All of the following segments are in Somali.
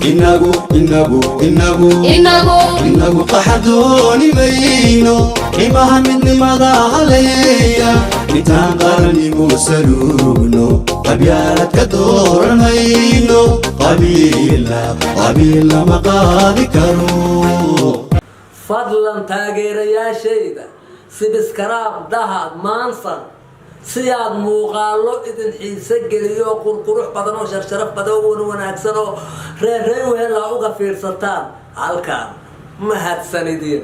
inagu qaxdooni mayno qiimaha midnimada haleeya intaan qarnigu saluugno qabyaalad ka dooranayno qabiilna ma qaadi karo fadlan taageerayaashayda sibiskaraab dahad maansan si aad muuqaalo idin xiise geliyo qurqurux badan oo sharaf badan oo wanaagsan oo reer wehela uga fiirsataan halkaan mahadsanidin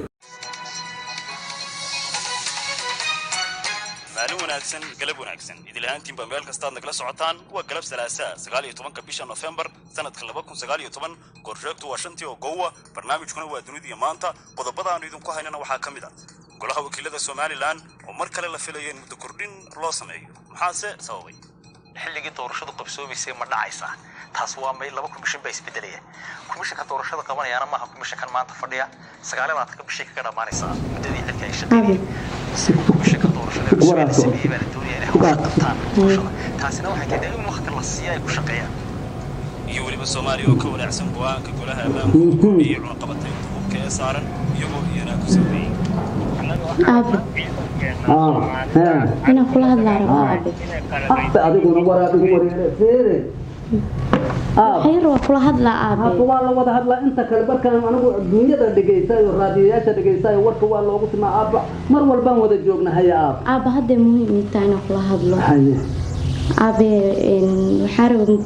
maalin wanaagsan galab wanaagsan idil ahaantiin baa meel kasta aad nagala socotaan waa galab salaasaa 19 bisha November sanadka 2019 qorsheegtu waa 5 oo goowa barnaamijkuna waa dunida maanta qodobada aan idinku haynana waxa kamid ah golaha wakiilada Soomaaliland oo mar kale la filayo in muddo kordhin loo sameeyo maxaase sababay xilligii doorashadu qabsoomaysay ma dhacaysa taas waa may 2 komishan bay isbedelayeen komishanka doorashada qabanayana ma aha komishankan maanta fadhiya 9 bisha ka dhamaanaysa muddadii xilka ay shaqeeyeen komishanka doorashada sameeyay baa doonaya inay qabtaan taasina waxay tahay in waqti la siiyo ay ku shaqeeyaan iyo waliba Soomaaliya oo ka wanaagsan go'aanka golaha ammaanka iyo cunaqabatay hubka ee saaran iyagoo iyana ku sameeyay أنا كلها العرب أديكون ورا أديكون ورا خير وكلها العرب أقوى الله وده هذا أنت كلبر كان أنا الدنيا ده دقيسة والراديات دقيسة ورك والله وقت ما مر والبان وده جوجنا هيا هذا مهم تاني كلها هذا حارب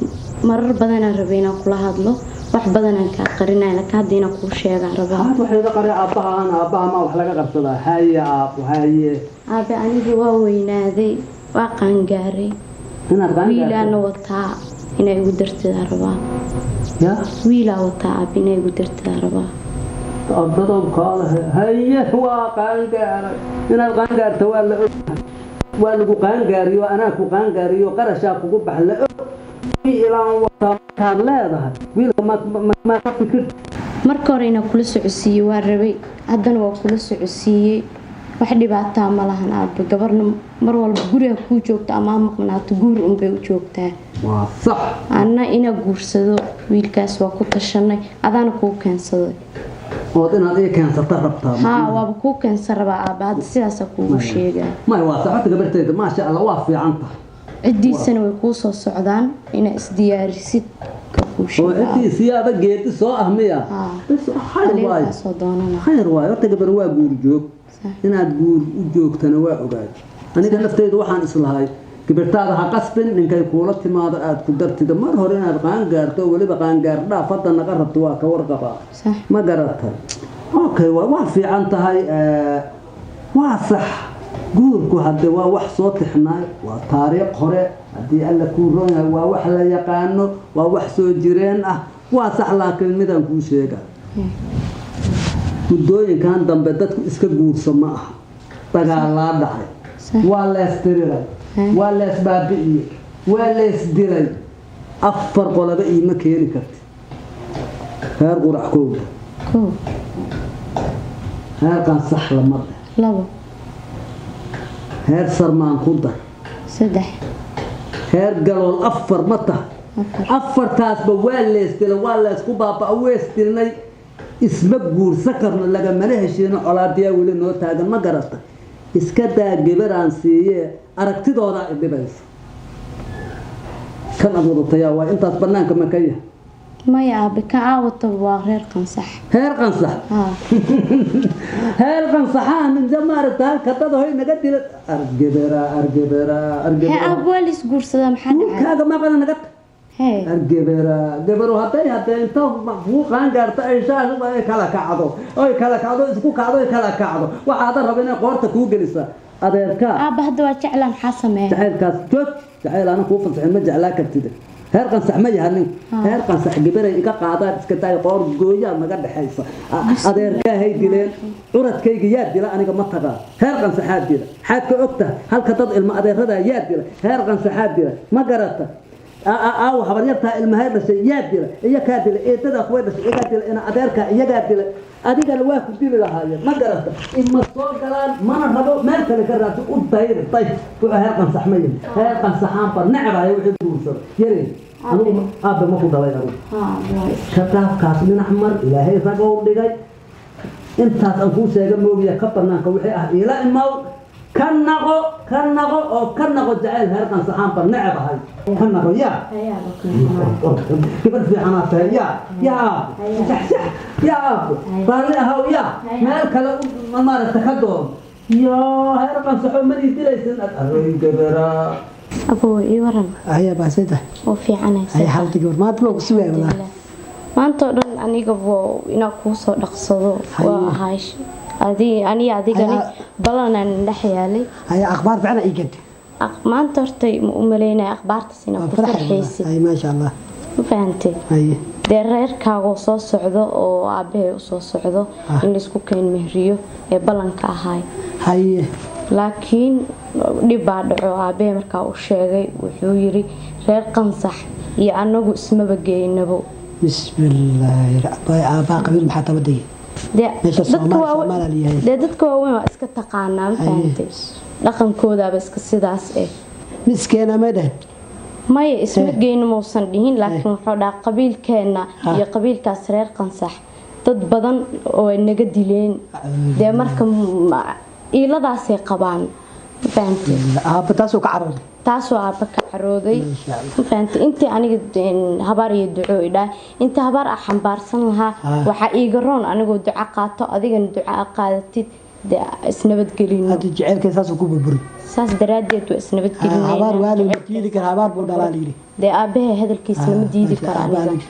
مرر بدنا ربينا كلها هذا wax badan aan ka qarinay la ka hadina ku sheegan rabaa waxay la qaray aabaha ma wax laga qabsada haya haye anigu waa weynaaday waa qangaaray wiilaana wataa inay ugu dartida rabaa wiila wataa inay ugu dartida rabaa dadom qaal haye waa qangaaray inaad qangaarto waa lagu qangaariyo ana ku qangaariyo qarasha kugu baxla ilaan wata leedahay wiilka ma ka fikir marka hore ina kula socodsiiyay waa rabay haddana waa kula socodsiiyay wax dhibaato ma lahan aabba gabarna mar walba guriga ku joogto ama maqnaato guur un bay u joogtaa waa sax ana ina guursado wiilkaas waa ku tashanay adana ku keensaday oo inaad ay keensata rabtaa waa ku keensan rabaa aabba hadda sidaas ku sheegaa ma waa saxta gabarteeda ma sha Allah waa fiican tahay cidiisana way ku soo socdaan ina isdiyaarisid ka ku sheegaa oo cidiisiyaada geed soo ahmiya bas khayr waay horta gabar waa guur joog inaad guur u joogtana waa ogaad aniga naftayda waxaan islahay gabartaada ha qasbin ninkay kuula timaado aad ku dartida mar hore inaad qaan gaarto waliba qaan gaar dhaafada naga rabto waa ka warqaba ma garatay okay waa fiican tahay waa sax guurku hadda waa wax soo tixnaa waa taariikh hore hadii alla ku roonyahay waa wax la yaqaano waa wax soo jireen ah waa sax laakiin midaan ku sheega gudooyinkan dambe dadku iska guurso ma aha dagaal dhacay waa la istiriray waa la isbaabi'iyay waa la isdiray afar qolaba ima keeni karti heer qurac kooda heer kan sax lama labo heer sarmaan ku dar saddex heer galool afar ma tahay afartaasba waa leesdilay waa leesku baabaa weestilnay isma guursa karno lagamana heshiino colaadiyaa weli noo taagan ma garata iska daa gabaraan siiyee aragtidooda dhibaysa kan abuurtayaa waa intaas banaanka ma ka yahay maya aabe ka aawata waa reer qansax heer qansax heer qansaxaan zamaarta halka dad hoy naga dila argebera abwalis guursada maxaa dhacay kaaga ma qana naga argebera gabaru haday inta uu qaan gaarta ay shaasho ay kala kacdo isku kacdo waxa rabaa inay qoorta ku gelisa adeerka aabe hadda waa jeclaan xasamee jacaylkaas joog jacayl ana ku fasaxin ma jeclaa kartida heer qansax ma yahanin heer qansax gabaray iga qaadaan iska taay qoor gooyaa naga dhaxaysa adeerka hay dileen curadkayga yaa dila aniga ma tagaa heer qansaxaad dila xaad ka ogta halka dad ilma adeerada yaa dila heer qansaxaad dila ma garata habaryartaa ilmahay dhashay yaa dila iyo kaa dila eedada kuway dhashay iyagaa dila ina adeerka iyagaa dila adigana waa ku dili lahaayeen ma garata ima soo galaan mana rabo meel kale ka raadso u dayr wuxuu heer qansax ma yahay heer qansaxaan bar necbahay wixii guursada yareen أبا ما كنت ضايع شتاف كاسمين أحمر إلى هي رجعوا لجاي أنت أنفوس يا جماعة ويا كبرنا كوحي إلى إماو كنغو أو كنغو جعل هرقان صحان بالنعب هاي كنغو يا كيف في حماسة يا شح يا طالع هو يا مالك لا ما تخدم يا هرقان صحون من يدريسن أروي كبرا أبو يورن هيا باسيده وفي عنا هي حالتك ما تبغى سوي ولا maanta oo dhan aniga inaa kuu soo dhaqsado waa haysh aniga adigani balanaan dhex yaalay هي أخبار فعلا إيجاد maanta hortay ma u maleynaa akhbaartaas inaa ku farxaysid هي ما شاء الله ma fahantay هي dee reerkaaga soo socdo oo aabbahay u soo socdo in laisku keen mehriyo ee ballanka ahaay هي laakiin dhib baa dhaco aabbahay markaa u sheegay wuxuu yiri reer qansax iyo anagu ismaba geynabo بسم الله الرحمن الرحيم قبيل محطة بدي dadka waaweyn waa iska taqaanaa ma fahantay dhaqankoodaaba iska sidaas مسكينة مدى maya isma geyno muusan dhihin laakiin wuxuu dhaha qabiilkeena iyo qabiilkaas reer qansax dad badan oo ay naga dileen dee marka iiladaasay qabaan ma fahantay بتاسو كعرض taasoo aabba ka carooday ma fahantay intii aniga habaar iyo duco idhaa inta habaar ah xambaarsan lahaa waxaa iiga roon anigoo duco qaato adigana duco qaadatid dee isnabadgelino هذا جعلك أساسه كوب saas daraadeed waa isnabadgelinayna habaar waa la diidi karaa habaar buu dhalaa liiri dee aabahay hadalkiisa lama diidi karo aniga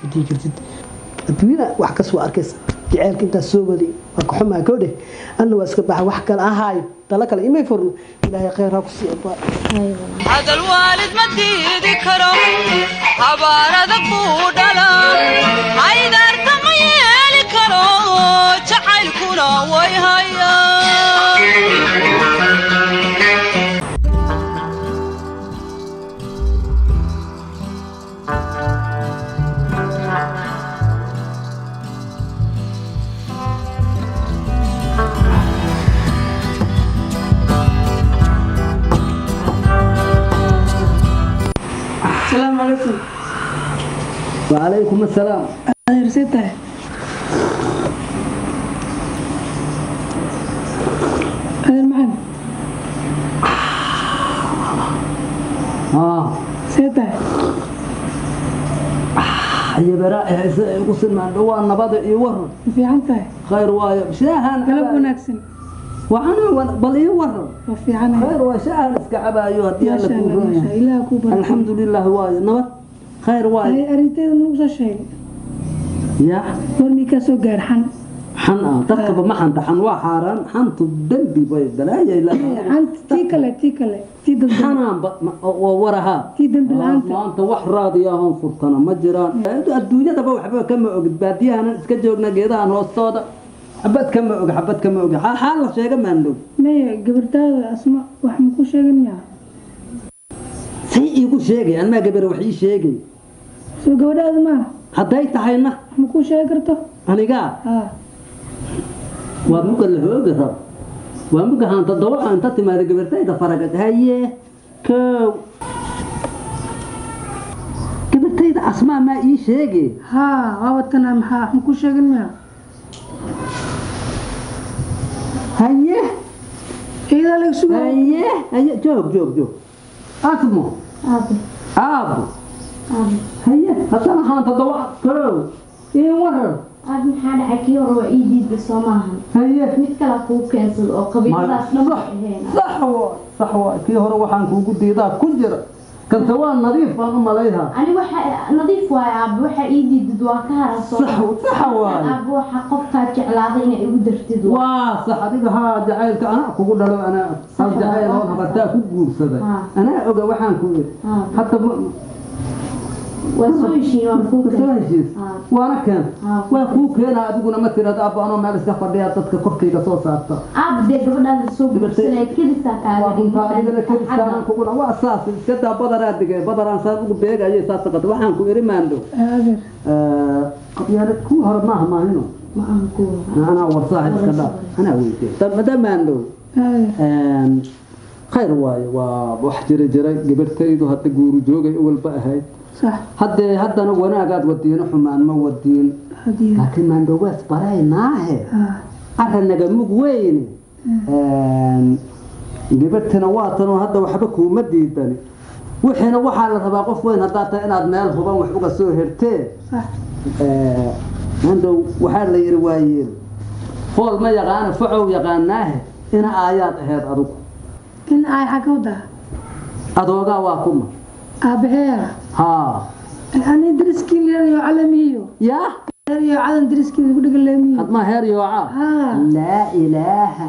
adduunyada wax ka soo arkaysa jaceelka intaas soo wadi waa ka xumaa koo dheh anna waa iska baxa wax kale ahaay tala kale imay furno ilaahay khayr ha ku sii abaa هذا الوالد ما تيدي كرم حبارة بودلا عيدا ارتميالي كرو تعال كنا ويهايا السلام عليكم. وعليكم السلام. أنا رسيتها. أنا معنا. رسيتها. يا براء وصل مع دوان نبض يورن. في عنتها. خير وايا بشاهن. قلب ونكسن. وأنا بل يورن. وفي عنها. خير وشاهن اسكعبا أيها ديالك كوبا. الحمد لله وايا نبض. خير وايا. هاي أرنتي نوصل شيء. يا. ورمي كاسو جارحن. حن تركب ما حن تحن وحارن حن تدبي بلايا لا حن تيكله تي دم حنان وورها تي دم بالعنت ما أنت وح راضي يا هون فرطنا ما جران الدنيا تبغى وحبة كم عقد باديها أنا إسكجوجنا جيدا أنا وصادا حبت كم عقد حال شيء ما عنده ما قبرتها أسمع وحمكو شيء منها سيء يقول شيء أنا ما قبر وحي شيء شو قبر هذا ما حتى يتحينا حمكو شيء قرته أنا قا وأبوك اللي هو قرب وأبوك هان تدور أنت تمارس قبرتها إذا فرقت هاي كو قبرتها إذا أسمع ما إيه شيء عودتنا محا حمكو شيء منها هاي إذا لك سو هاي جوب أسمع أبو هاي هذا هان تدور كو إيه ورر aad maxaa dhacay kii hore waa ii diidba soo maahan mid kale kuu keensado oo qabiiladaas dhan ahayn صح كي هو waxaan kuugu diidaa ku jira kan tawaan nadiif baan u maleeyahay ani waxa nadiif waay aab waxa ii diidad waa ka haraso صح waay aab waxa qofka jeclaaday inay igu dartid waa صح adiga ha jacaylka ana kugu dhalo ana hal jacayl oo habartaa ku guursaday ana oga waxaan ku hatta وانا كان واخوك هنا ادغنا ما تراد ابا انا ما اسك فديا dadka korkayga soo saarta abde gabadha soo gudbisay kidista kaaga inta adiga kidistaan kugu waa asaas iska daa badaraan saan ugu beegayay saasaqad waxaan ku iri maando qabyaalad ku hor ma hino ma aan ku ana warsaaxid iska daa ana weeytay tabada maando خير واي wax jiray gabartaydu hadda guuru joogay walba ahayd صح haddana wanaagaad wadiino xumaan ma wadiin هديه laakiin maandhowaas baraynaahe aranaga mug weyne gabadhana waa tanoo hadda waxba kuuma diidani wixiina waxaa la rabaa qof weyn haddaa tahay inaad meel huban wax uga soo hertee صح maandhow waxaa la yidhi waayeel fool ma yaqaana facow yaqaanaahe ina aayaad aheyd adugu إن أي حكودا adoogaa waa kuma أبهيرا haa أنا درسكي اللي يعلميه yaa يعلم درسكي اللي يقول لي hadmaa heer yoocaa laa ilaaha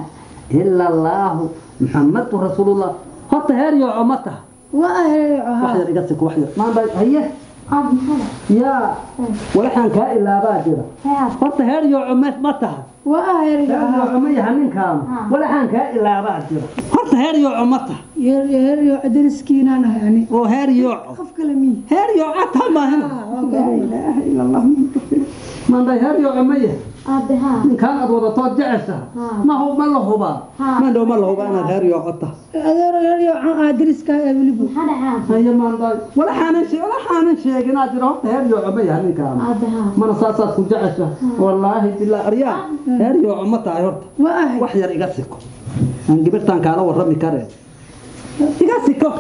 ila allaahu muxamadu rasuulullah horta heer yooco ma taha wax yar iga siko wax yar maanta haye yaa waxaan kaa ilaabaa jira horta heer yooco ma taha heer yooco ma yaha ninkaana waxaan kaa ilaabaa jira horta heer yooco ma taha يا درسكي أنا يعني oo heer yooco خف كلامي heer yooca taa maahan لا إله إلا الله maanta heer yooco ma yaha aabaha ninkaan aad wadatood jeceshaha ma la hubaa maandhow ma la hubaa inaad heer yooco taha يا درسك يا ولبو هيا ما نضاي ولا حانن شيء أنا أدري هم هريو عمي يعني كام ما نصاصات كجعشة والله بالله أريان هريو عمتها يرد وحير يقصكوا أنا جبرتان كانوا ورمي كاره يقصكوا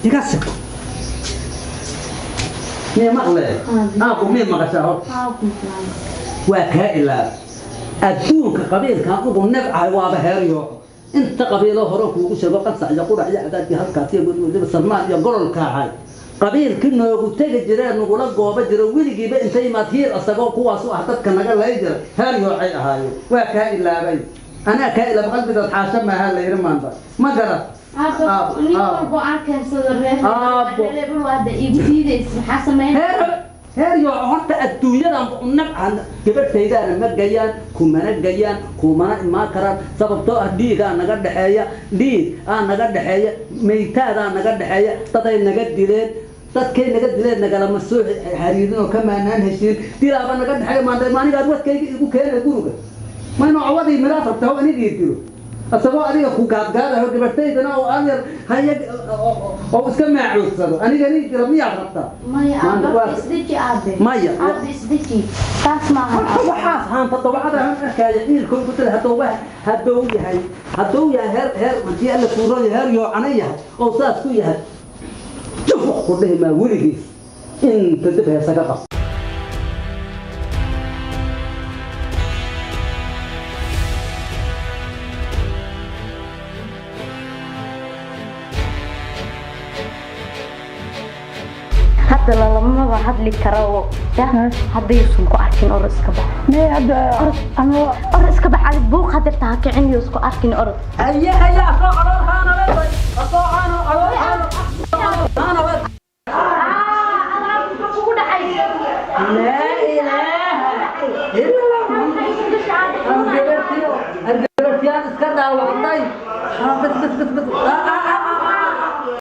يقصكوا مين مغلى أبو مين مغشاه وكائلا أدوك قبيل كان أبو النبع وابه هريو انت قبيله هروك وشباب قصع يقول على عدد هالكاتي يقول سلمان يقول الكاهاي قبيل كنا يقول تيجي جيران نقول لك جواب جرا ويلي بقى انت ما تهير أصدقوا قوة سوء حتى كنا قال لا يجرا هاي يوعي هاي وكائن لا بي أنا كائن بقلبي تتحاشى ما هلا يرمان بس ما جرى هريو horta adduunyadan nabcan gabadhaydaana ma gayaan kumana gayaan kumana imaan karaan sababtoo ah dhiigaa naga dhexeeya maytaadaa naga dhexeeya daday naga dileen dadkay naga dileen nagalama soo xariirin oo ka maanaan heshiin dilaaba naga dhexeeya maanigaad wadkayga igu keena guriga mayno cawadii midaad rabtaa oo anigii dilo asagoo adiga ku gaadgaadayo gabadhaydana oo aan yar haya oo iska maacuudsado anigani jira miyaad rabtaa maya waxaas haanta dabacada aan arkaayo ciilkooy ku tala hadduu yahay heer markii alla kuuran heer yoocana yahay oo saas ku yahay jufuq ku dhihi maa weligiis inta dib heesaga qab hadda lalama hadli karo hadday isu ku arkin or iska bax or iska bax buuq hadda taa kicin iyo isku arkin or هيا هيا أصوع على الخانة